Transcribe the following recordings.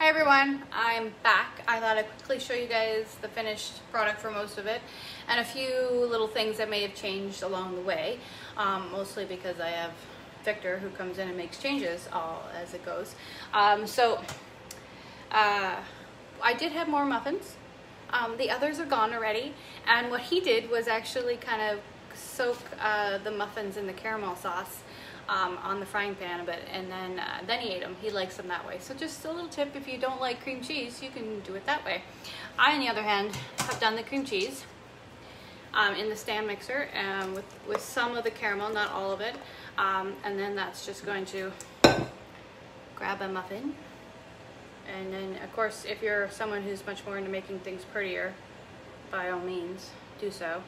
Hi everyone, I'm back. I thought I'd quickly show you guys the finished product for most of it and a few little things that may have changed along the way, mostly because I have Victor who comes in and makes changes all as it goes. I did have more muffins. The others are gone already, and what he did was actually kind of soak the muffins in the caramel sauce on the frying pan a bit, and then he ate them. He likes them that way. So just a little tip: if you don't like cream cheese, you can do it that way. I, on the other hand, have done the cream cheese in the stand mixer with some of the caramel, not all of it, and then that's just going to grab a muffin. And then, of course, if you're someone who's much more into making things prettier, by all means, do so.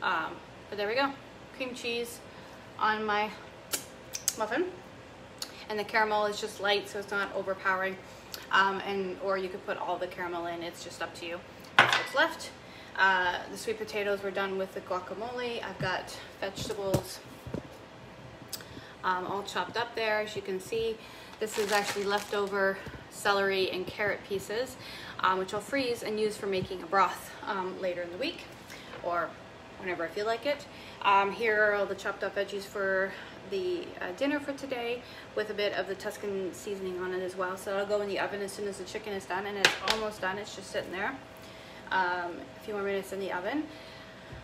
But there we go. Cream cheese on my muffin. And the caramel is just light, so it's not overpowering. Or you could put all the caramel in. It's just up to you. That's what's left. The sweet potatoes were done with the guacamole. I've got vegetables all chopped up there, as you can see. This is actually leftover celery and carrot pieces, which I'll freeze and use for making a broth later in the week or whenever I feel like it. Here are all the chopped up veggies for the dinner for today, with a bit of the Tuscan seasoning on it as well. So it'll go in the oven as soon as the chicken is done, and it's almost done. It's just sitting there. A few more minutes in the oven.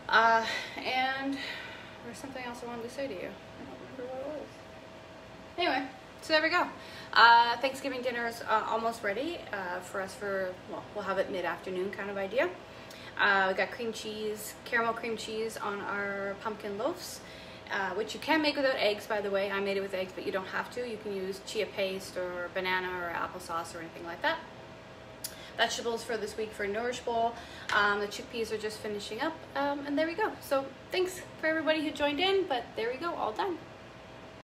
And there's something else I wanted to say to you. I don't remember what it was. Anyway, so there we go. Thanksgiving dinner is almost ready for us well, we'll have it mid-afternoon kind of idea. We got cream cheese, caramel cream cheese on our pumpkin loaves, which you can make without eggs, by the way. I made it with eggs, but you don't have to. You can use chia paste or banana or applesauce or anything like that. Vegetables for this week for Nourish bowl. The chickpeas are just finishing up, and there we go. So thanks for everybody who joined in, but there we go, all done.